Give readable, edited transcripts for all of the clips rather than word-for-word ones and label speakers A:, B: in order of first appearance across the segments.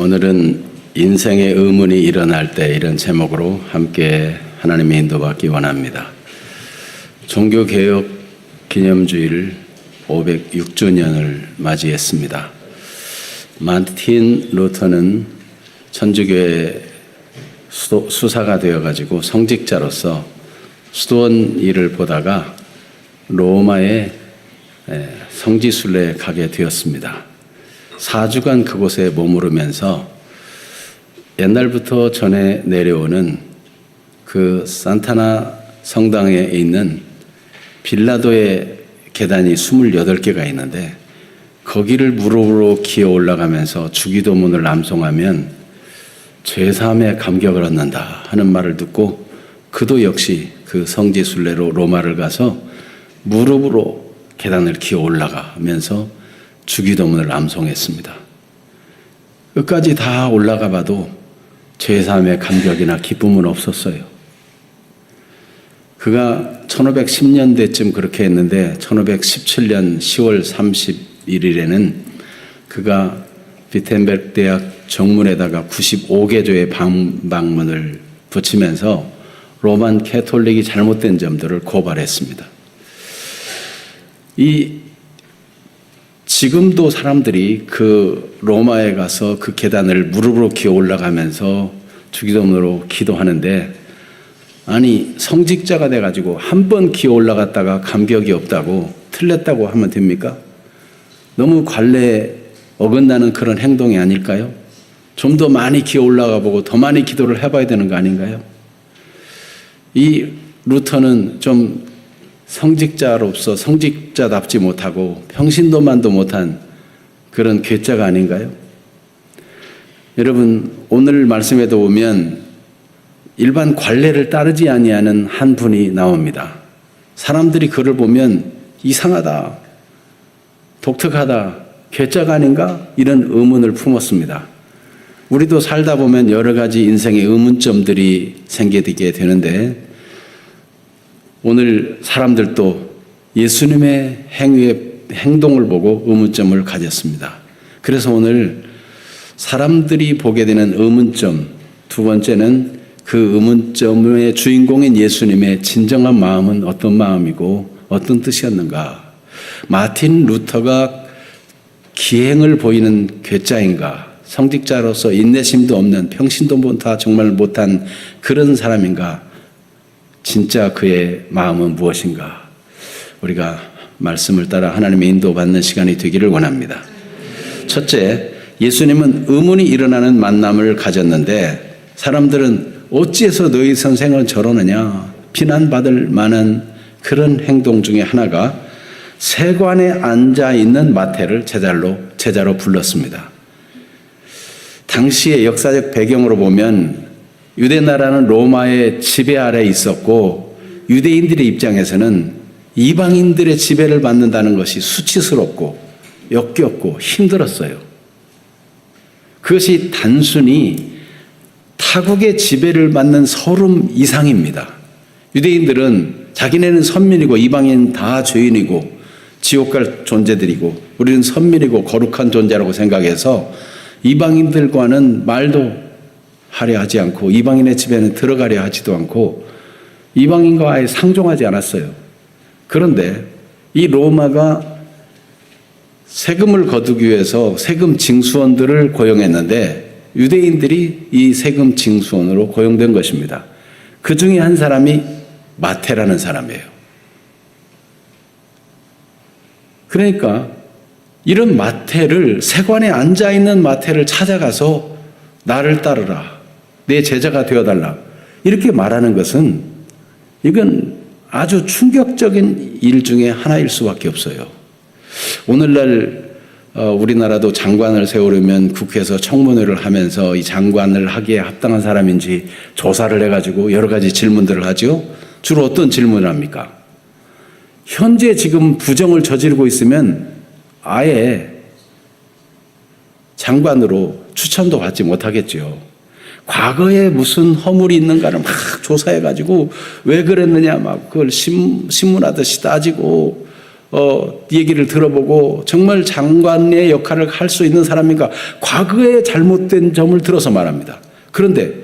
A: 오늘은 인생의 의문이 일어날 때 이런 제목으로 함께 하나님의 인도받기 원합니다. 종교개혁 기념주일 506주년을 맞이했습니다. 마틴 루터는 천주교의 수사가 되어가지고 성직자로서 수도원 일을 보다가 로마의 성지순례에 가게 되었습니다. 4주간 그곳에 머무르면서 옛날부터 전해 내려오는 그 산타나 성당에 있는 빌라도의 계단이 28개가 있는데 거기를 무릎으로 기어 올라가면서 주기도문을 암송하면 죄사함에 감격을 얻는다 하는 말을 듣고 그도 역시 그 성지순례로 로마를 가서 무릎으로 계단을 기어 올라가면서 주기도문을 암송했습니다. 끝까지 다 올라가 봐도 죄사함의 감격이나 기쁨은 없었어요. 그가 1510년대쯤 그렇게 했는데 1517년 10월 31일에는 그가 비텐베르크 대학 정문에다가 95개조의 방문을 붙이면서 로만 캐톨릭이 잘못된 점들을 고발했습니다. 지금도 사람들이 그 로마에 가서 그 계단을 무릎으로 기어 올라가면서 주기도문으로 기도하는데, 아니 성직자가 돼가지고 한 번 기어 올라갔다가 감격이 없다고 틀렸다고 하면 됩니까? 너무 관례에 어긋나는 그런 행동이 아닐까요? 좀 더 많이 기어 올라가 보고 더 많이 기도를 해봐야 되는 거 아닌가요? 이 루터는 좀 성직자로서 성직자답지 못하고 평신도만도 못한 그런 괴짜가 아닌가요? 여러분, 오늘 말씀에도 보면 일반 관례를 따르지 아니하는 한 분이 나옵니다. 사람들이 그를 보면 이상하다, 독특하다, 괴짜가 아닌가? 이런 의문을 품었습니다. 우리도 살다 보면 여러 가지 인생의 의문점들이 생기게 되는데, 오늘 사람들도 예수님의 행동을 보고 의문점을 가졌습니다. 그래서 오늘 사람들이 보게 되는 의문점, 두 번째는 그 의문점의 주인공인 예수님의 진정한 마음은 어떤 마음이고 어떤 뜻이었는가? 마틴 루터가 기행을 보이는 괴짜인가? 성직자로서 인내심도 없는, 평신도 다 정말 못한 그런 사람인가? 진짜 그의 마음은 무엇인가? 우리가 말씀을 따라 하나님의 인도받는 시간이 되기를 원합니다. 첫째, 예수님은 의문이 일어나는 만남을 가졌는데 사람들은 어찌해서 너희 선생은 저러느냐 비난받을 만한 그런 행동 중에 하나가 세관에 앉아있는 마태를 제자로 불렀습니다. 당시의 역사적 배경으로 보면 유대 나라는 로마의 지배 아래에 있었고 유대인들의 입장에서는 이방인들의 지배를 받는다는 것이 수치스럽고 역겹고 힘들었어요. 그것이 단순히 타국의 지배를 받는 서름 이상입니다. 유대인들은 자기네는 선민이고 이방인 다 죄인이고 지옥 갈 존재들이고 우리는 선민이고 거룩한 존재라고 생각해서 이방인들과는 말도 하려 하지 않고 이방인의 집에는 들어가려 하지도 않고 이방인과 아예 상종하지 않았어요. 그런데 이 로마가 세금을 거두기 위해서 세금 징수원들을 고용했는데 유대인들이 이 세금 징수원으로 고용된 것입니다. 그 중에 한 사람이 마태라는 사람이에요. 그러니까 이런 마태를, 세관에 앉아있는 마태를 찾아가서 나를 따르라, 내 제자가 되어달라 이렇게 말하는 것은 이건 아주 충격적인 일 중에 하나일 수밖에 없어요. 오늘날 우리나라도 장관을 세우려면 국회에서 청문회를 하면서 이 장관을 하기에 합당한 사람인지 조사를 해가지고 여러 가지 질문들을 하죠. 주로 어떤 질문을 합니까? 현재 지금 부정을 저지르고 있으면 아예 장관으로 추천도 받지 못하겠죠. 과거에 무슨 허물이 있는가를 막 조사해가지고 왜 그랬느냐 막 그걸 신문하듯이 따지고 얘기를 들어보고 정말 장관의 역할을 할 수 있는 사람인가? 과거의 잘못된 점을 들어서 말합니다. 그런데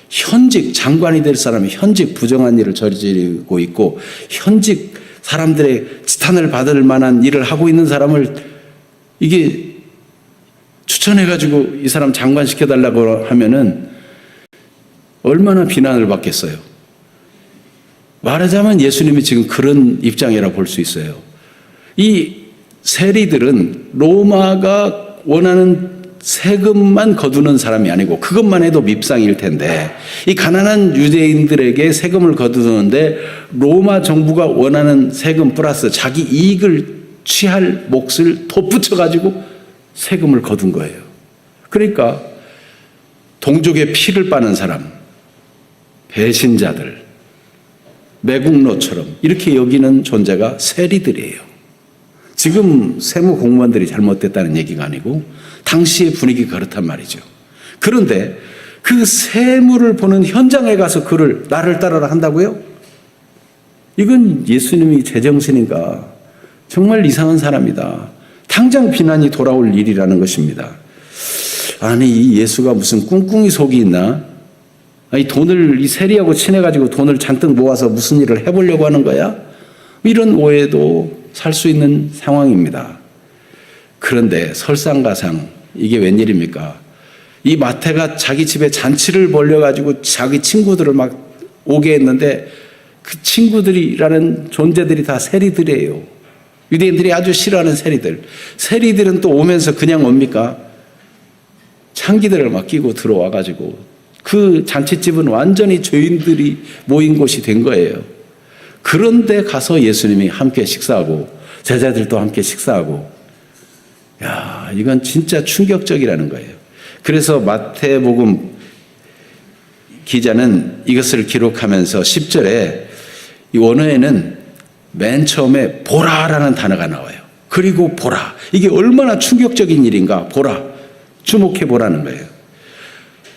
A: 현직 장관이 될 사람이 현직 부정한 일을 저지르고 있고 현직 사람들의 지탄을 받을 만한 일을 하고 있는 사람을 이게 추천해가지고 이 사람 장관 시켜달라고 하면은 얼마나 비난을 받겠어요. 말하자면 예수님이 지금 그런 입장이라 볼 수 있어요. 이 세리들은 로마가 원하는 세금만 거두는 사람이 아니고 그것만 해도 밉상일 텐데 이 가난한 유대인들에게 세금을 거두는데 로마 정부가 원하는 세금 플러스 자기 이익을 취할 몫을 덧붙여가지고 세금을 거둔 거예요. 그러니까 동족의 피를 빠는 사람, 배신자들, 매국노처럼 이렇게 여기는 존재가 세리들이에요. 지금 세무 공무원들이 잘못됐다는 얘기가 아니고 당시의 분위기가 그렇단 말이죠. 그런데 그 세무를 보는 현장에 가서 그를 나를 따르라 한다고요? 이건 예수님이 제정신인가? 정말 이상한 사람이다. 당장 비난이 돌아올 일이라는 것입니다. 아니 이 예수가 무슨 꿍꿍이 속이 있나? 이 돈을 이 세리하고 친해가지고 돈을 잔뜩 모아서 무슨 일을 해보려고 하는 거야? 이런 오해도 살 수 있는 상황입니다. 그런데 설상가상 이게 웬일입니까? 이 마태가 자기 집에 잔치를 벌려가지고 자기 친구들을 막 오게 했는데 그 친구들이라는 존재들이 다 세리들이에요. 유대인들이 아주 싫어하는 세리들. 세리들은 또 오면서 그냥 옵니까? 창기들을 막 끼고 들어와가지고 그 잔치집은 완전히 죄인들이 모인 곳이 된 거예요. 그런데 가서 예수님이 함께 식사하고 제자들도 함께 식사하고 야, 이건 진짜 충격적이라는 거예요. 그래서 마태복음 기자는 이것을 기록하면서 10절에 이 원어에는 맨 처음에 보라라는 단어가 나와요. 그리고 보라. 이게 얼마나 충격적인 일인가. 보라. 주목해 보라는 거예요.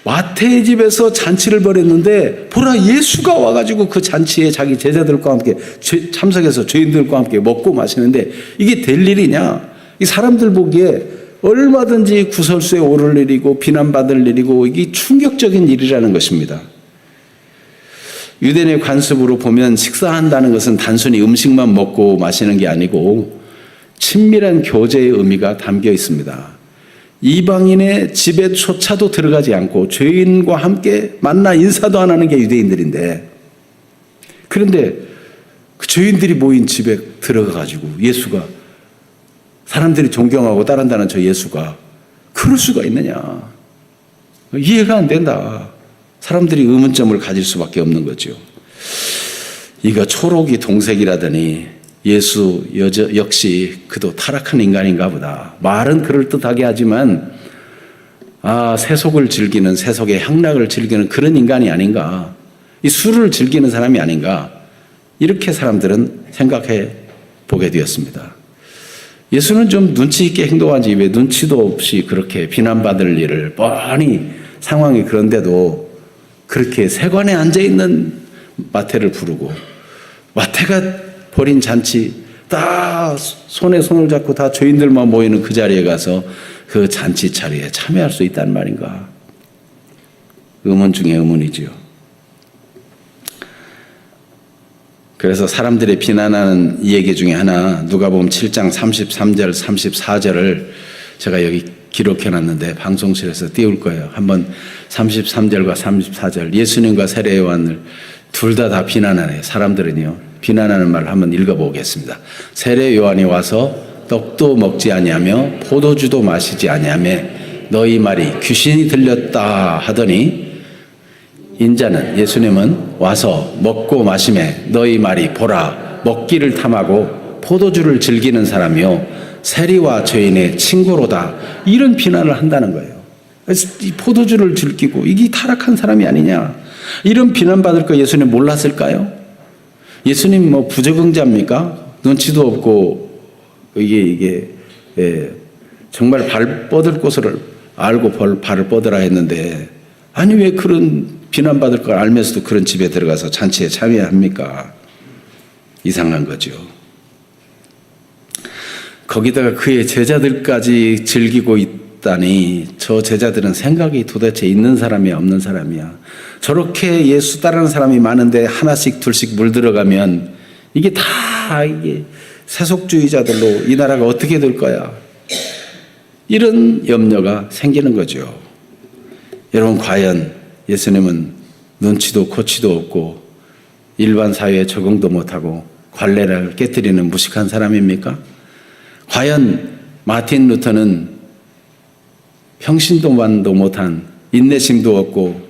A: 마태의 집에서 잔치를 벌였는데 보라 예수가 와가지고 그 잔치에 자기 제자들과 함께 참석해서 죄인들과 함께 먹고 마시는데 이게 될 일이냐? 이 사람들 보기에 얼마든지 구설수에 오를 일이고 비난받을 일이고 이게 충격적인 일이라는 것입니다. 유대인의 관습으로 보면 식사한다는 것은 단순히 음식만 먹고 마시는 게 아니고 친밀한 교제의 의미가 담겨 있습니다. 이방인의 집에조차도 들어가지 않고 죄인과 함께 만나 인사도 안 하는 게 유대인들인데 그런데 그 죄인들이 모인 집에 들어가가지고 예수가 사람들이 존경하고 따른다는 저 예수가 그럴 수가 있느냐. 이해가 안 된다. 사람들이 의문점을 가질 수밖에 없는 거죠. 이거 초록이 동색이라더니 예수 역시 그도 타락한 인간인가 보다. 말은 그럴듯하게 하지만 세속을 즐기는 세속의 향락을 즐기는 그런 인간이 아닌가. 이 술을 즐기는 사람이 아닌가. 이렇게 사람들은 생각해 보게 되었습니다. 예수는 좀 눈치 있게 행동하지 왜 눈치도 없이 그렇게 비난받을 일을 뻔히 상황이 그런데도 그렇게 세관에 앉아있는 마태를 부르고 마태가 벌인 잔치 다 손에 손을 잡고 다 죄인들만 모이는 그 자리에 가서 그 잔치 자리에 참여할 수 있단 말인가. 의문 중에 의문이지요. 그래서 사람들이 비난하는 이 얘기 중에 하나 누가복음 7장 33절 34절을 제가 여기 기록해놨는데 방송실에서 띄울 거예요. 한번 33절과 34절 예수님과 세례 요한을 둘 다 비난하네요. 사람들은요. 비난하는 말을 한번 읽어보겠습니다. 세례 요한이 와서 떡도 먹지 아니하며 포도주도 마시지 아니하며 너희 말이 귀신이 들렸다 하더니 인자는 예수님은 와서 먹고 마시매 너희 말이 보라 먹기를 탐하고 포도주를 즐기는 사람이요 세리와 죄인의 친구로다. 이런 비난을 한다는 거예요. 이 포도주를 즐기고 이게 타락한 사람이 아니냐. 이런 비난받을 거 예수님 몰랐을까요? 예수님 뭐 부적응자입니까? 눈치도 없고 이게 정말 발 뻗을 곳을 알고 발을 뻗으라 했는데 아니 왜 그런 비난받을 걸 알면서도 그런 집에 들어가서 잔치에 참여합니까? 이상한 거죠. 거기다가 그의 제자들까지 즐기고 있다니 저 제자들은 생각이 도대체 있는 사람이야 없는 사람이야. 저렇게 예수 따르는 사람이 많은데 하나씩 둘씩 물들어가면 이게 다 이게 세속주의자들로 이 나라가 어떻게 될 거야. 이런 염려가 생기는 거죠. 여러분, 과연 예수님은 눈치도 코치도 없고 일반 사회에 적응도 못하고 관례를 깨뜨리는 무식한 사람입니까? 과연 마틴 루터는 평신도만도 못한 인내심도 없고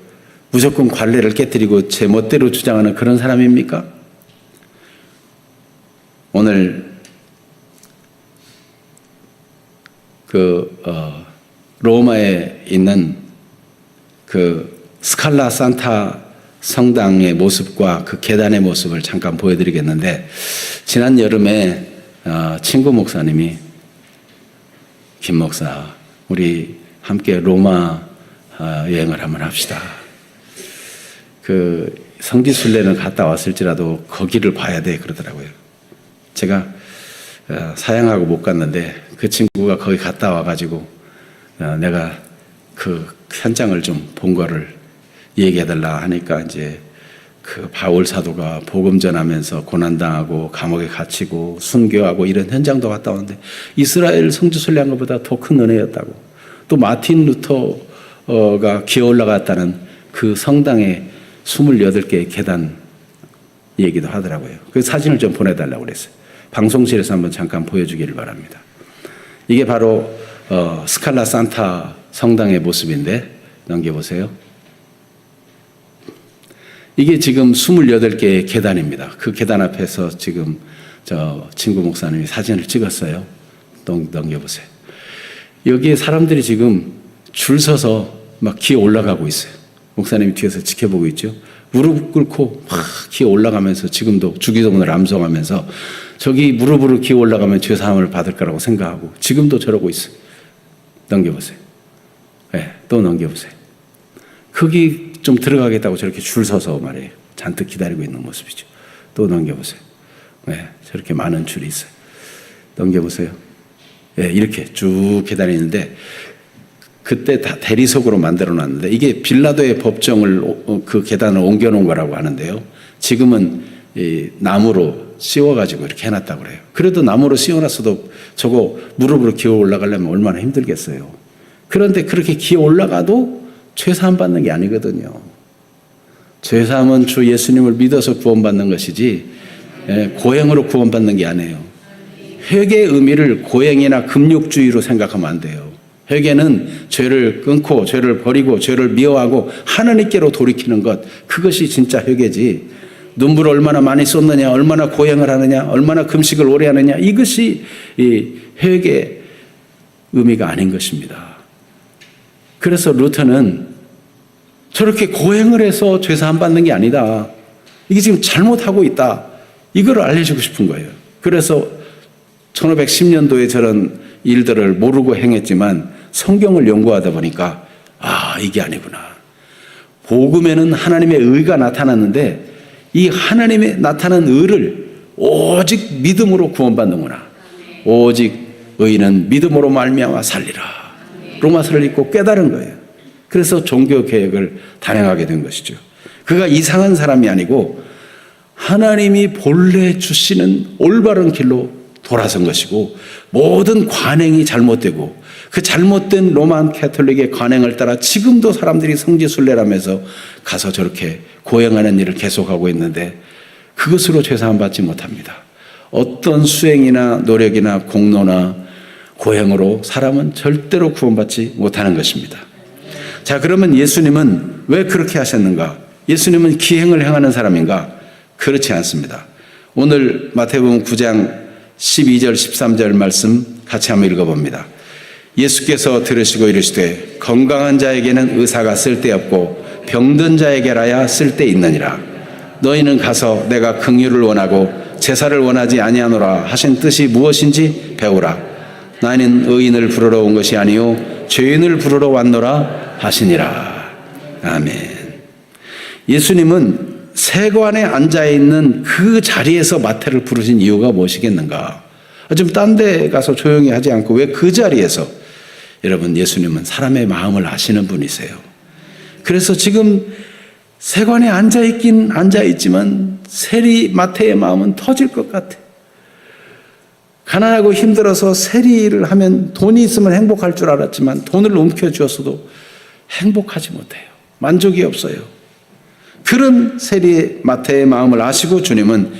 A: 무조건 관례를 깨뜨리고 제 멋대로 주장하는 그런 사람입니까? 오늘 로마에 있는 스칼라 산타 성당의 모습과 그 계단의 모습을 잠깐 보여드리겠는데, 지난 여름에 친구 목사님이 김 목사, 우리 함께 로마 여행을 한번 합시다. 성지순례는 갔다 왔을지라도 거기를 봐야 돼 그러더라고요. 제가 사양하고 못 갔는데 그 친구가 거기 갔다 와가지고 내가 그 현장을 좀 본 거를 얘기해달라 하니까 이제 바울 사도가 복음 전하면서 고난당하고 감옥에 갇히고 순교하고 이런 현장도 갔다 왔는데 이스라엘 성지순례한 것보다 더 큰 은혜였다고. 또 마틴 루터가 기어 올라갔다는 그 성당의 28개의 계단 얘기도 하더라고요. 그 사진을 좀 보내달라고 그랬어요. 방송실에서 한번 잠깐 보여주기를 바랍니다. 이게 바로 스칼라 산타 성당의 모습인데, 넘겨보세요. 이게 지금 28개의 계단입니다. 그 계단 앞에서 지금 저 친구 목사님이 사진을 찍었어요. 넘겨보세요. 여기에 사람들이 지금 줄 서서 막 기어 올라가고 있어요. 목사님이 뒤에서 지켜보고 있죠. 무릎 꿇고 막 기어 올라가면서 지금도 주기도문을 암송하면서 저기 무릎으로 기어 올라가면 죄 사함을 받을 거라고 생각하고 지금도 저러고 있어요. 넘겨보세요. 네, 또 넘겨보세요. 거기 좀 들어가겠다고 저렇게 줄 서서 말이에요. 잔뜩 기다리고 있는 모습이죠. 또 넘겨보세요. 네, 저렇게 많은 줄이 있어요. 넘겨보세요. 네, 이렇게 쭉 기다리는데 그때 다 대리석으로 만들어 놨는데 이게 빌라도의 법정을 그 계단을 옮겨 놓은 거라고 하는데요. 지금은 이 나무로 씌워가지고 이렇게 해놨다고 그래요. 그래도 나무로 씌워놨어도 저거 무릎으로 기어 올라가려면 얼마나 힘들겠어요. 그런데 그렇게 기어 올라가도 죄사함 받는 게 아니거든요. 죄사함은 주 예수님을 믿어서 구원받는 것이지 고행으로 구원받는 게 아니에요. 회개의 의미를 고행이나 금욕주의로 생각하면 안 돼요. 회개는 죄를 끊고 죄를 버리고 죄를 미워하고 하나님께로 돌이키는 것, 그것이 진짜 회개지. 눈물을 얼마나 많이 쏟느냐, 얼마나 고행을 하느냐, 얼마나 금식을 오래 하느냐, 이것이 이 회개의 의미가 아닌 것입니다. 그래서 루터는 저렇게 고행을 해서 죄사함 받는 게 아니다. 이게 지금 잘못하고 있다. 이걸 알려주고 싶은 거예요. 그래서 1510년도에 저런 일들을 모르고 행했지만 성경을 연구하다 보니까 이게 아니구나. 복음에는 하나님의 의가 나타났는데 이 하나님의 나타난 의를 오직 믿음으로 구원받는구나. 오직 의인은 믿음으로 말미암아 살리라. 로마서를 읽고 깨달은 거예요. 그래서 종교개혁을 단행하게 된 것이죠. 그가 이상한 사람이 아니고 하나님이 본래 주시는 올바른 길로 돌아선 것이고 모든 관행이 잘못되고 그 잘못된 로만 캐톨릭의 관행을 따라 지금도 사람들이 성지순례라면서 가서 저렇게 고행하는 일을 계속하고 있는데 그것으로 죄사함 받지 못합니다. 어떤 수행이나 노력이나 공로나 고행으로 사람은 절대로 구원받지 못하는 것입니다. 자, 그러면 예수님은 왜 그렇게 하셨는가? 예수님은 기행을 행하는 사람인가? 그렇지 않습니다. 오늘 마태복음 9장 12절 13절 말씀 같이 한번 읽어봅니다. 예수께서 들으시고 이르시되 건강한 자에게는 의사가 쓸데없고 병든 자에게라야 쓸데있느니라. 너희는 가서 내가 긍휼을 원하고 제사를 원하지 아니하노라 하신 뜻이 무엇인지 배우라. 나는 의인을 부르러 온 것이 아니요 죄인을 부르러 왔노라 하시니라. 아멘. 예수님은 세관에 앉아있는 그 자리에서 마태를 부르신 이유가 무엇이겠는가? 좀 딴 데 가서 조용히 하지 않고 왜 그 자리에서, 여러분, 예수님은 사람의 마음을 아시는 분이세요. 그래서 지금 세관에 앉아있긴 앉아있지만 세리 마태의 마음은 터질 것 같아. 가난하고 힘들어서 세리를 하면 돈이 있으면 행복할 줄 알았지만 돈을 움켜쥐었어도 행복하지 못해요. 만족이 없어요. 그런 세리 마태의 마음을 아시고 주님은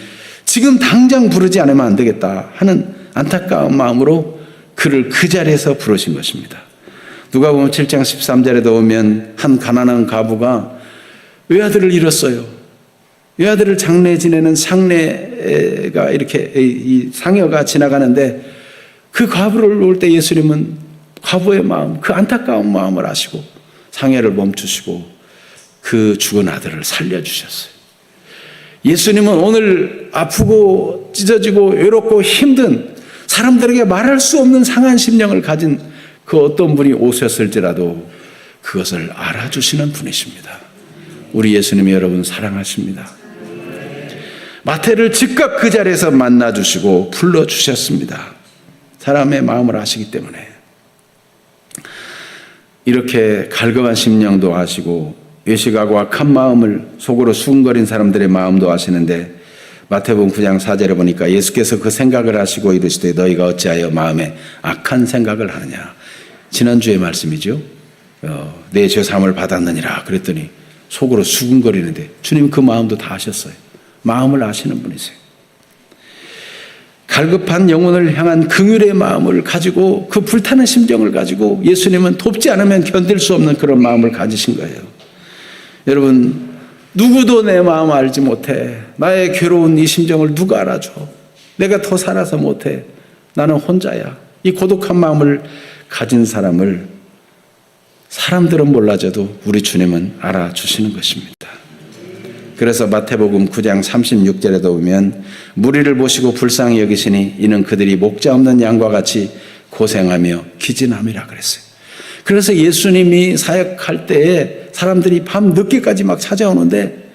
A: 지금 당장 부르지 않으면 안 되겠다 하는 안타까운 마음으로 그를 그 자리에서 부르신 것입니다. 누가복음 7장 13절에 보면 한 가난한 과부가 외아들을 잃었어요. 외아들을 장례 지내는 상례가 이렇게 이 상여가 지나가는데 그 과부를 올 때 예수님은 과부의 마음, 그 안타까운 마음을 아시고 상여를 멈추시고 그 죽은 아들을 살려주셨어요. 예수님은 오늘 아프고 찢어지고 외롭고 힘든 사람들에게 말할 수 없는 상한 심령을 가진 그 어떤 분이 오셨을지라도 그것을 알아주시는 분이십니다. 우리 예수님이 여러분 사랑하십니다. 마태를 즉각 그 자리에서 만나주시고 불러주셨습니다. 사람의 마음을 아시기 때문에. 이렇게 갈급한 심령도 아시고 외식하고 악한 마음을 속으로 수군거린 사람들의 마음도 아시는데 마태복음 9장 4절에 보니까 예수께서 그 생각을 하시고 이르시되 너희가 어찌하여 마음에 악한 생각을 하느냐. 지난주의 말씀이죠. 내 죄사함을 받았느니라 그랬더니 속으로 수군거리는데 주님 그 마음도 다 아셨어요. 마음을 아시는 분이세요. 갈급한 영혼을 향한 긍휼의 마음을 가지고 그 불타는 심정을 가지고 예수님은 돕지 않으면 견딜 수 없는 그런 마음을 가지신 거예요. 여러분, 누구도 내 마음 알지 못해. 나의 괴로운 이 심정을 누가 알아줘. 내가 더 살아서 못해. 나는 혼자야. 이 고독한 마음을 가진 사람을 사람들은 몰라줘도 우리 주님은 알아주시는 것입니다. 그래서 마태복음 9장 36절에도 보면 무리를 보시고 불쌍히 여기시니 이는 그들이 목자 없는 양과 같이 고생하며 기진함이라 그랬어요. 그래서 예수님이 사역할 때에 사람들이 밤 늦게까지 막 찾아오는데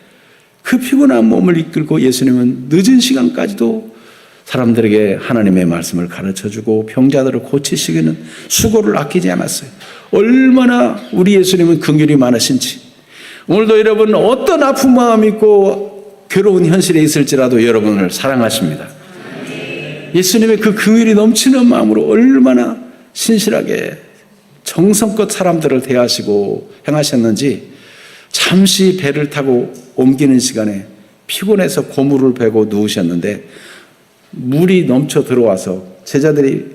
A: 그 피곤한 몸을 이끌고 예수님은 늦은 시간까지도 사람들에게 하나님의 말씀을 가르쳐주고 병자들을 고치시기는 수고를 아끼지 않았어요. 얼마나 우리 예수님은 긍휼이 많으신지. 오늘도 여러분 어떤 아픈 마음 있고 괴로운 현실에 있을지라도 여러분을 사랑하십니다. 예수님의 그 긍휼이 넘치는 마음으로 얼마나 신실하게 정성껏 사람들을 대하시고 행하셨는지 잠시 배를 타고 옮기는 시간에 피곤해서 고물을 베고 누우셨는데 물이 넘쳐 들어와서 제자들이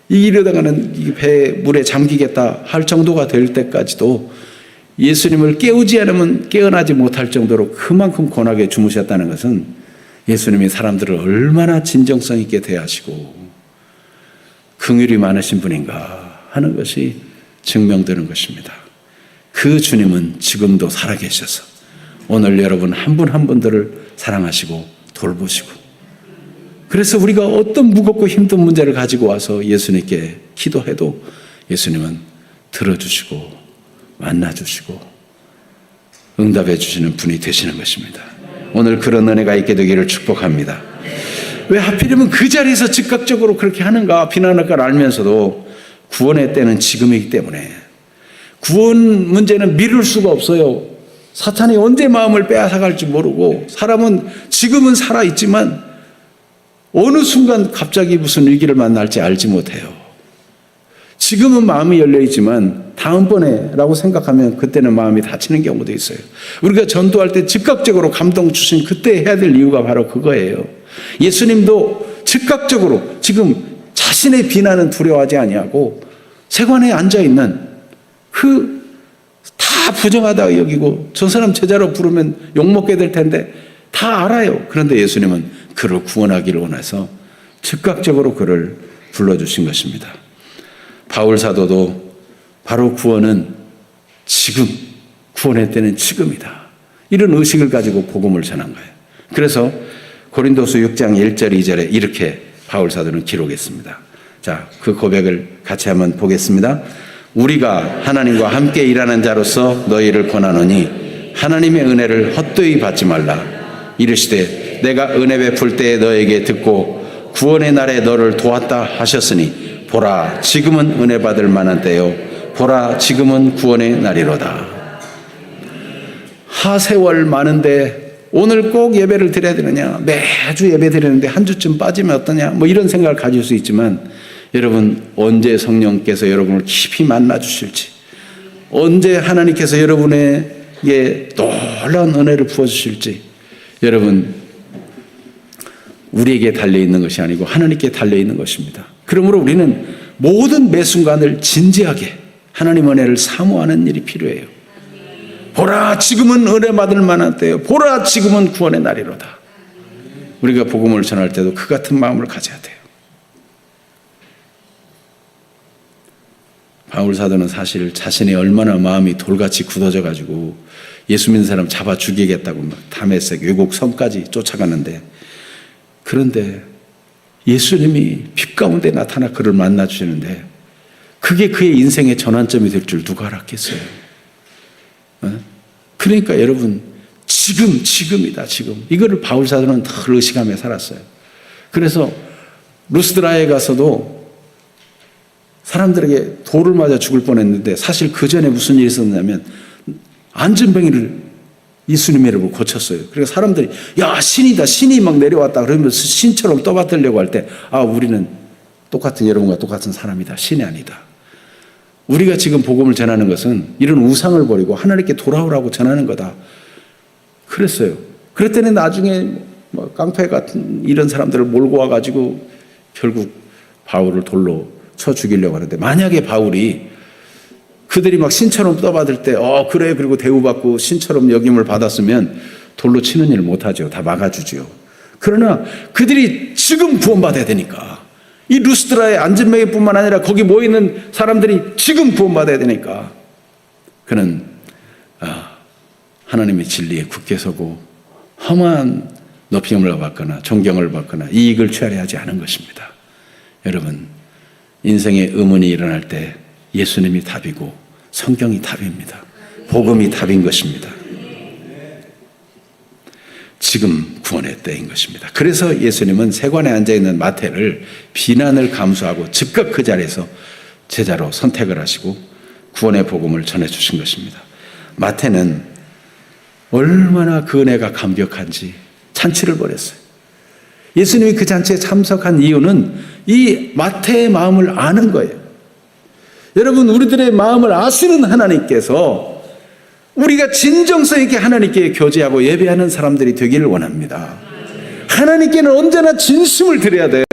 A: 이러다가는 이 배 물에 잠기겠다 할 정도가 될 때까지도 예수님을 깨우지 않으면 깨어나지 못할 정도로 그만큼 고나게 주무셨다는 것은 예수님이 사람들을 얼마나 진정성 있게 대하시고 긍휼이 많으신 분인가 하는 것이 증명되는 것입니다. 그 주님은 지금도 살아계셔서 오늘 여러분 한 분 한 분들을 사랑하시고 돌보시고, 그래서 우리가 어떤 무겁고 힘든 문제를 가지고 와서 예수님께 기도해도 예수님은 들어주시고 만나주시고 응답해 주시는 분이 되시는 것입니다. 오늘 그런 은혜가 있게 되기를 축복합니다. 왜 하필이면 그 자리에서 즉각적으로 그렇게 하는가 비난할 걸 알면서도 구원의 때는 지금이기 때문에 구원 문제는 미룰 수가 없어요. 사탄이 언제 마음을 빼앗아갈지 모르고 사람은 지금은 살아있지만 어느 순간 갑자기 무슨 위기를 만날지 알지 못해요. 지금은 마음이 열려있지만 다음번에 라고 생각하면 그때는 마음이 다치는 경우도 있어요. 우리가 전도할 때 즉각적으로 감동 주신 그때 해야 될 이유가 바로 그거예요. 예수님도 즉각적으로 지금 자신의 비난은 두려워하지 아니하고 세관에 앉아있는 그 다 부정하다고 여기고 저 사람 제자로 부르면 욕먹게 될 텐데 다 알아요. 그런데 예수님은 그를 구원하기를 원해서 즉각적으로 그를 불러주신 것입니다. 바울 사도도 바로 구원은 지금, 구원의 때는 지금이다, 이런 의식을 가지고 복음을 전한 거예요. 그래서 고린도서 6장 1절 2절에 이렇게 바울 사도는 기록했습니다. 자, 그 고백을 같이 한번 보겠습니다. 우리가 하나님과 함께 일하는 자로서 너희를 권하노니 하나님의 은혜를 헛되이 받지 말라. 이르시되 내가 은혜 베풀 때에 너에게 듣고 구원의 날에 너를 도왔다 하셨으니 보라 지금은 은혜 받을 만한 때요 보라 지금은 구원의 날이로다. 하세월 많은데 오늘 꼭 예배를 드려야 되느냐, 매주 예배 드리는데 한 주쯤 빠지면 어떠냐, 뭐 이런 생각을 가질 수 있지만, 여러분 언제 성령께서 여러분을 깊이 만나 주실지, 언제 하나님께서 여러분에게 놀라운 은혜를 부어주실지, 여러분 우리에게 달려있는 것이 아니고 하나님께 달려있는 것입니다. 그러므로 우리는 모든 매 순간을 진지하게 하나님 은혜를 사모하는 일이 필요해요. 보라 지금은 은혜 받을 만한 때요 보라 지금은 구원의 날이로다. 우리가 복음을 전할 때도 그 같은 마음을 가져야 돼요. 바울 사도는 사실 자신이 얼마나 마음이 돌같이 굳어져 가지고 예수 믿는 사람 잡아 죽이겠다고 막 다메섹 외국 섬까지 쫓아가는데, 그런데 예수님이 빛 가운데 나타나 그를 만나 주시는데 그게 그의 인생의 전환점이 될 줄 누가 알았겠어요? 그러니까 여러분 지금이다. 지금 이거를 바울 사도는 늘 의식하며 살았어요. 그래서 루스드라에 가서도 사람들에게 돌을 맞아 죽을 뻔했는데 사실 그 전에 무슨 일이 있었냐면 안전병이를 예수님의 이름으로 고쳤어요. 그래서 사람들이 야 신이다, 신이 막 내려왔다 그러면서 신처럼 떠받들려고 할 때 우리는 똑같은 여러분과 똑같은 사람이다, 신이 아니다. 우리가 지금 복음을 전하는 것은 이런 우상을 버리고 하나님께 돌아오라고 전하는 거다 그랬어요. 그랬더니 나중에 뭐 깡패 같은 이런 사람들을 몰고 와가지고 결국 바울을 돌로 쳐 죽이려고 하는데, 만약에 바울이 그들이 막 신처럼 떠받을 때 그래 그리고 대우받고 신처럼 여김을 받았으면 돌로 치는 일을 못하죠. 다 막아주죠. 그러나 그들이 지금 구원받아야 되니까, 이 루스드라의 안전병뿐만 아니라 거기 모여있는 사람들이 지금 구원받아야 되니까 그는 하나님의 진리에 굳게 서고 험한 높임을 받거나 존경을 받거나 이익을 취하려 하지 않은 것입니다. 여러분 인생의 의문이 일어날 때 예수님이 답이고 성경이 답입니다. 복음이 답인 것입니다. 지금 구원의 때인 것입니다. 그래서 예수님은 세관에 앉아있는 마태를 비난을 감수하고 즉각 그 자리에서 제자로 선택을 하시고 구원의 복음을 전해주신 것입니다. 마태는 얼마나 그 은혜가 감격한지 잔치를 벌였어요. 예수님이 그 잔치에 참석한 이유는 이 마태의 마음을 아는 거예요. 여러분 우리들의 마음을 아시는 하나님께서 우리가 진정성 있게 하나님께 교제하고 예배하는 사람들이 되기를 원합니다. 하나님께는 언제나 진심을 드려야 돼요.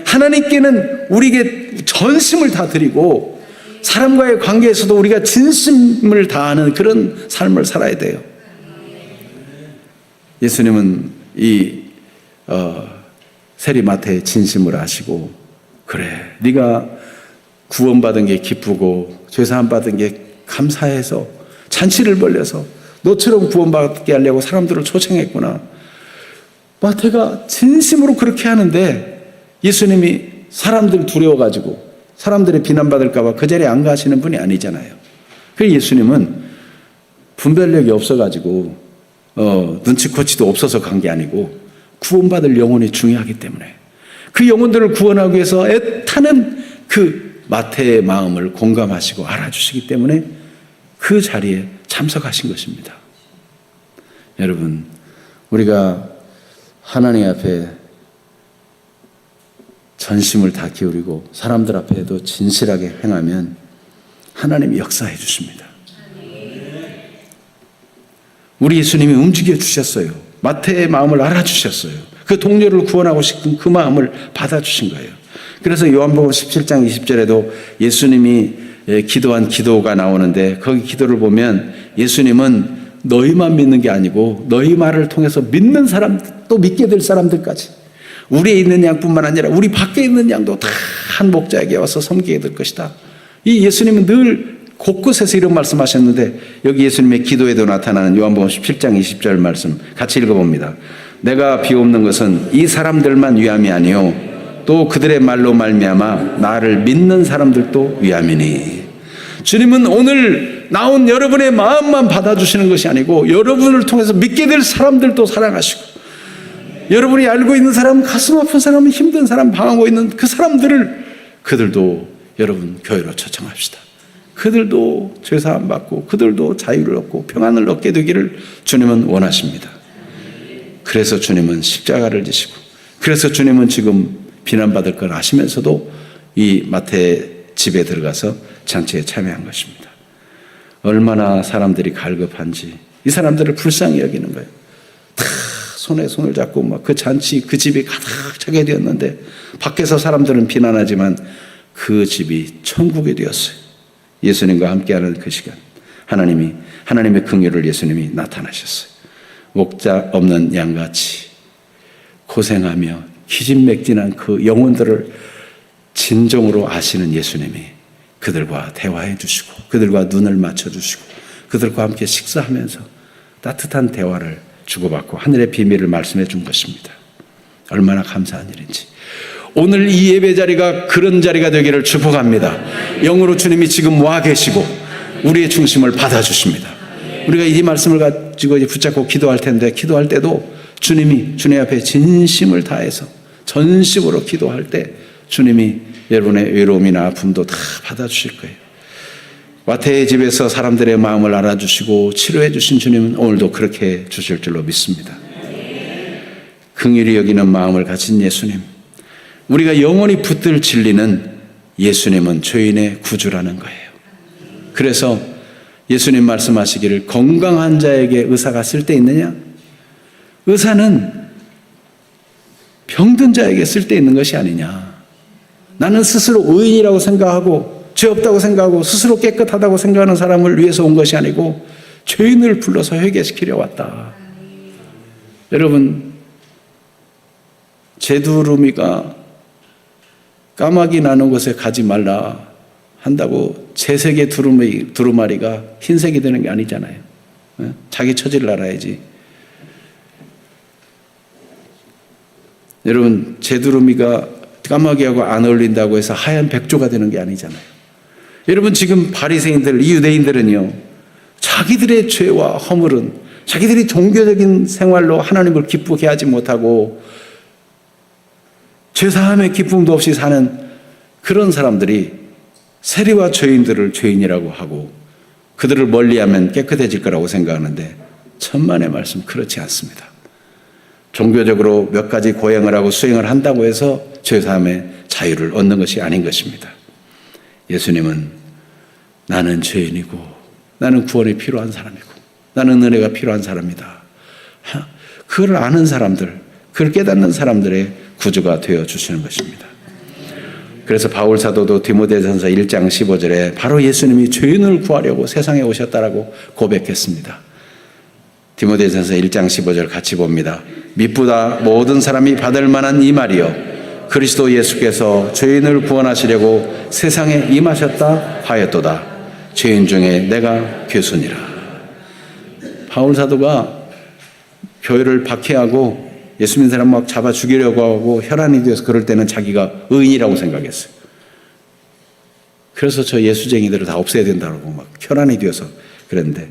A: 하나님께는 우리에게 전심을 다 드리고 사람과의 관계에서도 우리가 진심을 다하는 그런 삶을 살아야 돼요. 예수님은 이 세리마태의 진심을 아시고, 그래 네가 구원받은 게 기쁘고 죄사함 받은 게 감사해서 잔치를 벌려서 너처럼 구원받게 하려고 사람들을 초청했구나. 마태가 진심으로 그렇게 하는데 예수님이 사람들 두려워가지고 사람들이 비난받을까 봐 그 자리에 안 가시는 분이 아니잖아요. 그래서 예수님은 분별력이 없어가지고 눈치코치도 없어서 간 게 아니고 구원받을 영혼이 중요하기 때문에 그 영혼들을 구원하기 위해서 애타는 그 마태의 마음을 공감하시고 알아주시기 때문에 그 자리에 참석하신 것입니다. 여러분 우리가 하나님 앞에 전심을 다 기울이고 사람들 앞에도 진실하게 행하면 하나님이 역사해 주십니다. 우리 예수님이 움직여 주셨어요. 마태의 마음을 알아주셨어요. 그 동료를 구원하고 싶은 그 마음을 받아주신 거예요. 그래서 요한복음 17장 20절에도 예수님이 기도한 기도가 나오는데 거기 기도를 보면 예수님은 너희만 믿는 게 아니고 너희 말을 통해서 믿는 사람, 또 믿게 될 사람들까지, 우리에 있는 양뿐만 아니라 우리 밖에 있는 양도 다 한 목자에게 와서 섬기게 될 것이다. 이 예수님은 늘 곳곳에서 이런 말씀하셨는데 여기 예수님의 기도에도 나타나는 요한복음 17장 20절 말씀 같이 읽어봅니다. 내가 비옵는 것은 이 사람들만 위함이 아니요 또 그들의 말로 말미암아 나를 믿는 사람들도 위함이니. 주님은 오늘 나온 여러분의 마음만 받아주시는 것이 아니고 여러분을 통해서 믿게 될 사람들도 사랑하시고 여러분이 알고 있는 사람, 가슴 아픈 사람, 힘든 사람, 방황하고 있는 그 사람들을 그들도 여러분 교회로 초청합시다. 그들도 죄사함 받고 그들도 자유를 얻고 평안을 얻게 되기를 주님은 원하십니다. 그래서 주님은 십자가를 지시고, 그래서 주님은 지금 비난받을 걸 아시면서도 이 마태 집에 들어가서 잔치에 참여한 것입니다. 얼마나 사람들이 갈급한지 이 사람들을 불쌍히 여기는 거예요. 다 손에 손을 잡고 막 그 잔치, 그 집이 가득 차게 되었는데 밖에서 사람들은 비난하지만 그 집이 천국이 되었어요. 예수님과 함께하는 그 시간, 하나님의 긍휼을 예수님이 나타나셨어요. 목자 없는 양같이 고생하며 기진맥진한 그 영혼들을 진정으로 아시는 예수님이 그들과 대화해 주시고 그들과 눈을 맞춰 주시고 그들과 함께 식사하면서 따뜻한 대화를 주고받고 하늘의 비밀을 말씀해 준 것입니다. 얼마나 감사한 일인지. 오늘 이 예배 자리가 그런 자리가 되기를 축복합니다. 영으로 주님이 지금 와 계시고 우리의 중심을 받아주십니다. 우리가 이 말씀을 가지고 붙잡고 기도할 텐데, 기도할 때도 주님이 주님 앞에 진심을 다해서 전심으로 기도할 때 주님이 여러분의 외로움이나 아픔도 다 받아주실 거예요. 마태의 집에서 사람들의 마음을 알아주시고 치료해 주신 주님은 오늘도 그렇게 주실 줄로 믿습니다. 긍휼히 여기는 마음을 가진 예수님, 우리가 영원히 붙들 진리는 예수님은 죄인의 구주라는 거예요. 그래서 예수님 말씀하시기를 건강한 자에게 의사가 쓸데있느냐? 의사는 병든 자에게 쓸데있는 것이 아니냐. 나는 스스로 의인이라고 생각하고 죄 없다고 생각하고 스스로 깨끗하다고 생각하는 사람을 위해서 온 것이 아니고 죄인을 불러서 회개시키려 왔다. 여러분, 제두루미가 까마귀 나는 곳에 가지 말라 한다고 제색의 두루마리가 흰색이 되는 게 아니잖아요. 자기 처지를 알아야지. 여러분, 제두루미가 까마귀하고 안 어울린다고 해서 하얀 백조가 되는 게 아니잖아요. 여러분, 지금 바리새인들, 이 유대인들은요, 자기들의 죄와 허물은 자기들이 종교적인 생활로 하나님을 기쁘게 하지 못하고 죄사함의 기쁨도 없이 사는 그런 사람들이 세리와 죄인들을 죄인이라고 하고 그들을 멀리하면 깨끗해질 거라고 생각하는데, 천만의 말씀 그렇지 않습니다. 종교적으로 몇 가지 고행을 하고 수행을 한다고 해서 죄사함의 자유를 얻는 것이 아닌 것입니다. 예수님은 나는 죄인이고 나는 구원이 필요한 사람이고 나는 은혜가 필요한 사람이다. 그걸 아는 사람들, 그걸 깨닫는 사람들의 구주가 되어주시는 것입니다. 그래서 바울 사도도 디모데전서 1장 15절에 바로 예수님이 죄인을 구하려고 세상에 오셨다라고 고백했습니다. 디모데전서 1장 15절 같이 봅니다. 미쁘다 모든 사람이 받을 만한 이 말이요 그리스도 예수께서 죄인을 구원하시려고 세상에 임하셨다 하였도다. 죄인 중에 내가 괴순이라. 바울 사도가 교회를 박해하고 예수 믿는 사람 막 잡아 죽이려고 하고 혈안이 되어서 그럴 때는 자기가 의인이라고 생각했어요. 그래서 저 예수쟁이들을 다 없애야 된다고 막 혈안이 되어서 그랬는데,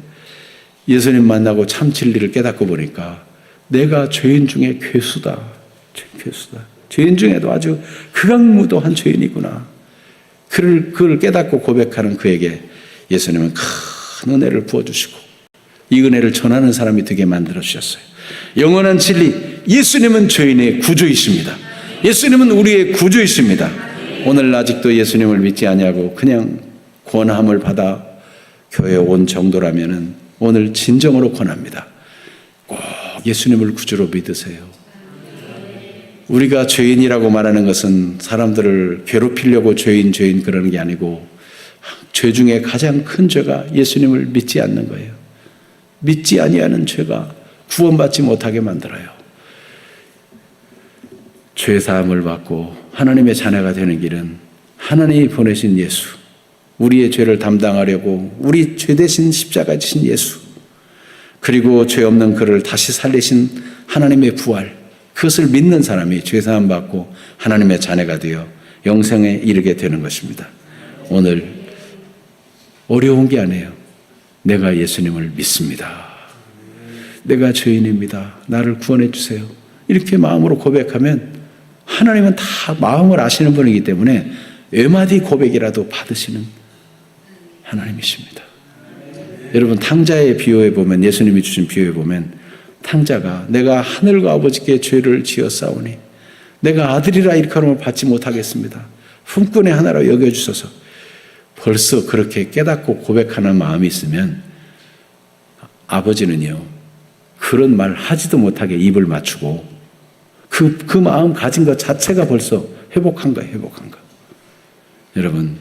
A: 예수님 만나고 참 진리를 깨닫고 보니까 내가 죄인 중에 괴수다. 괴수다. 죄인 중에도 아주 극악무도한 죄인이구나. 그걸 깨닫고 고백하는 그에게 예수님은 큰 은혜를 부어주시고 이 은혜를 전하는 사람이 되게 만들어주셨어요. 영원한 진리, 예수님은 죄인의 구주이십니다. 예수님은 우리의 구주이십니다. 오늘 아직도 예수님을 믿지 아니하고 그냥 권함을 받아 교회에 온 정도라면 오늘 진정으로 권합니다. 꼭 예수님을 구주로 믿으세요. 우리가 죄인이라고 말하는 것은 사람들을 괴롭히려고 죄인 그러는 게 아니고, 죄 중에 가장 큰 죄가 예수님을 믿지 않는 거예요. 믿지 아니하는 죄가 구원받지 못하게 만들어요. 죄 사함을 받고 하나님의 자녀가 되는 길은 하나님이 보내신 예수, 우리의 죄를 담당하려고 우리 죄 대신 십자가 지신 예수, 그리고 죄 없는 그를 다시 살리신 하나님의 부활, 그것을 믿는 사람이 죄 사함 받고 하나님의 자녀가 되어 영생에 이르게 되는 것입니다. 오늘 어려운 게 아니에요. 내가 예수님을 믿습니다. 내가 죄인입니다. 나를 구원해 주세요. 이렇게 마음으로 고백하면 하나님은 다 마음을 아시는 분이기 때문에 외마디 고백이라도 받으시는 하나님이십니다. 여러분, 탕자의 비유에 보면, 예수님이 주신 비유에 보면 탕자가 내가 하늘과 아버지께 죄를 지었사오니 내가 아들이라 일컬음을 받지 못하겠습니다. 품꾼의 하나로 여겨주소서. 벌써 그렇게 깨닫고 고백하는 마음이 있으면 아버지는요, 그런 말 하지도 못하게 입을 맞추고 그 마음 가진 것 자체가 벌써 회복한 거예요, 회복한 거. 여러분,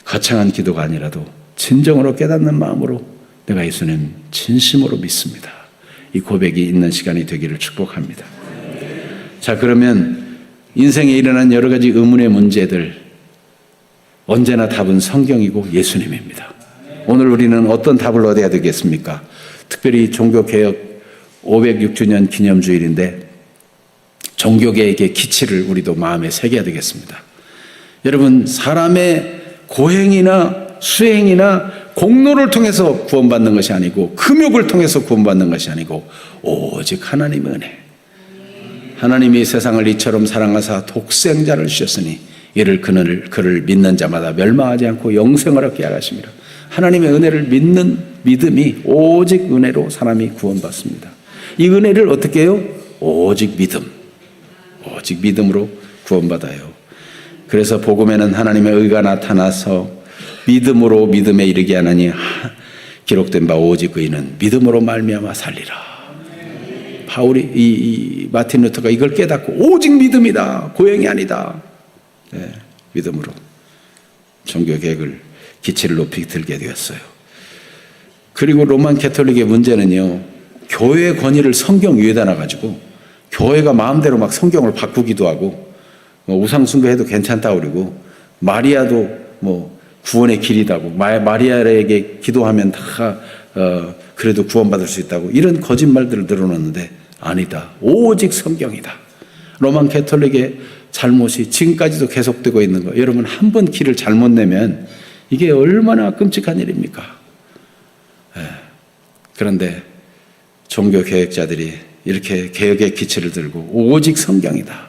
A: 거창한 기도가 아니라도 진정으로 깨닫는 마음으로 내가 예수님 진심으로 믿습니다. 이 고백이 있는 시간이 되기를 축복합니다. 자, 그러면 인생에 일어난 여러 가지 의문의 문제들, 언제나 답은 성경이고 예수님입니다. 오늘 우리는 어떤 답을 얻어야 되겠습니까? 특별히 종교개혁 506주년 기념주일인데 종교개혁의 기치를 우리도 마음에 새겨야 되겠습니다. 여러분, 사람의 고행이나 수행이나 공로를 통해서 구원받는 것이 아니고 금욕을 통해서 구원받는 것이 아니고 오직 하나님의 은혜. 하나님이 세상을 이처럼 사랑하사 독생자를 주셨으니 이를 그를 믿는 자마다 멸망하지 않고 영생을 얻게 하심이라. 하나님의 은혜를 믿는 믿음이 오직 은혜로 사람이 구원받습니다. 이 은혜를 어떻게 해요? 오직 믿음으로 구원받아요. 그래서 복음에는 하나님의 의가 나타나서 믿음으로 믿음에 이르게 하나니 기록된 바 오직 의인은 믿음으로 말미암아 살리라. 바울이 이 마틴 루터가 이걸 깨닫고 오직 믿음이다, 고행이 아니다. 네, 믿음으로 종교개혁을 기치를 높이 들게 되었어요. 그리고 로만 캐톨릭의 문제는요, 교회의 권위를 성경 위에다 놔가지고 교회가 마음대로 막 성경을 바꾸기도 하고 우상숭배해도 괜찮다고 그러고 마리아도 뭐 구원의 길이다고 마리아에게 기도하면 다 그래도 구원받을 수 있다고 이런 거짓말들을 늘어놓는데 아니다. 오직 성경이다. 로만 캐톨릭의 잘못이 지금까지도 계속되고 있는 거. 여러분, 한 번 길을 잘못 내면 이게 얼마나 끔찍한 일입니까? 그런데 종교개혁자들이 이렇게 개혁의 기치를 들고 오직 성경이다.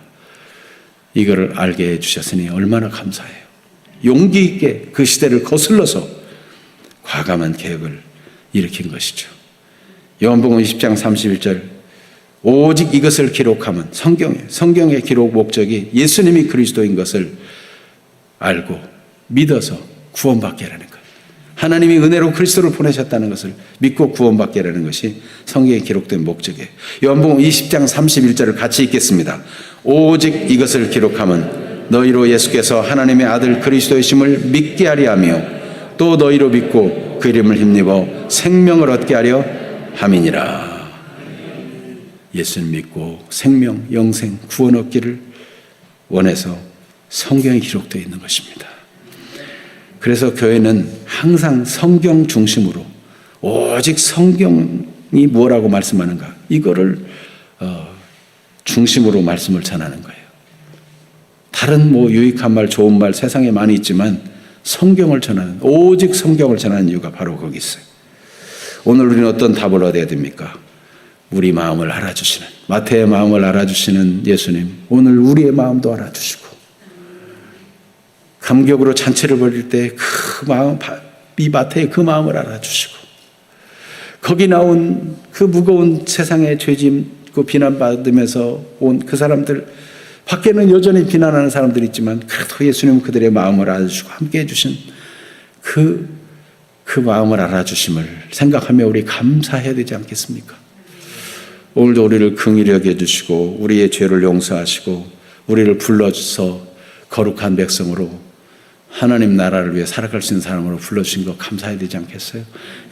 A: 이거를 알게 해주셨으니 얼마나 감사해요. 용기 있게 그 시대를 거슬러서 과감한 개혁을 일으킨 것이죠. 요한복음 20장 31절 오직 이것을 기록하면 성경의 기록 목적이 예수님이 그리스도인 것을 알고 믿어서 구원받게 하라는 것. 하나님이 은혜로 그리스도를 보내셨다는 것을 믿고 구원받게 하라는 것이 성경에 기록된 목적이에요. 요한복음 20장 31절을 같이 읽겠습니다. 오직 이것을 기록하면 너희로 예수께서 하나님의 아들 그리스도이심을 믿게 하려 하며 또 너희로 믿고 그 이름을 힘입어 생명을 얻게 하려 함이니라. 예수를 믿고 생명, 영생, 구원 얻기를 원해서 성경에 기록되어 있는 것입니다. 그래서 교회는 항상 성경 중심으로 오직 성경이 뭐라고 말씀하는가 이거를 중심으로 말씀을 전하는 거예요. 다른 뭐 유익한 말, 좋은 말 세상에 많이 있지만 성경을 전하는, 오직 성경을 전하는 이유가 바로 거기 있어요. 오늘 우리는 어떤 답을 얻어야 됩니까? 우리 마음을 알아주시는, 마태의 마음을 알아주시는 예수님, 오늘 우리의 마음도 알아주시고 감격으로 잔치를 벌일 때 그 마음, 이 마태의 그 마음을 알아주시고 거기 나온 그 무거운 세상의 죄짐고 비난받으면서 온 그 사람들, 밖에는 여전히 비난하는 사람들이 있지만 그래도 예수님은 그들의 마음을 알아주시고 함께 해주신 그 마음을 알아주심을 생각하며 우리 감사해야 되지 않겠습니까? 오늘도 우리를 긍휼히 여겨주시고 우리의 죄를 용서하시고 우리를 불러서 거룩한 백성으로 하나님 나라를 위해 살아갈 수 있는 사람으로 불러주신 거 감사해야 되지 않겠어요?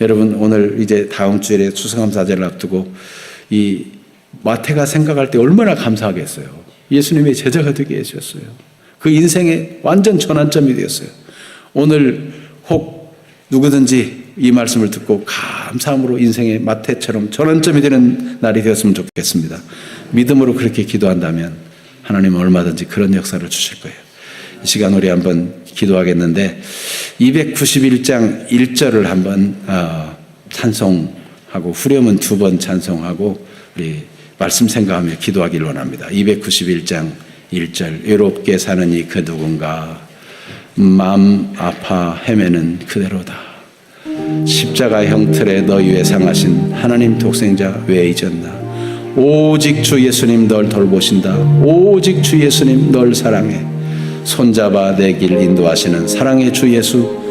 A: 여러분, 오늘 이제 다음 주일에 추수감사제를 앞두고 이 마태가 생각할 때 얼마나 감사하겠어요. 예수님의 제자가 되게 해주셨어요. 그 인생의 완전 전환점이 되었어요. 오늘 혹 누구든지 이 말씀을 듣고 감사함으로 인생의 마태처럼 전환점이 되는 날이 되었으면 좋겠습니다. 믿음으로 그렇게 기도한다면 하나님은 얼마든지 그런 역사를 주실 거예요. 이 시간 우리 한번 기도하겠는데 291장 1절을 한번 찬송하고 후렴은 2번 찬송하고 우리 말씀 생각하며 기도하기를 원합니다. 291장 1절 외롭게 사느니 그 누군가 마음 아파 헤매는 그대로다. 십자가 형틀에 너 위에 상하신 하나님 독생자 왜 잊었나. 오직 주 예수님 널 돌보신다. 오직 주 예수님 널 사랑해. 손잡아 내 길 인도하시는 사랑의 주 예수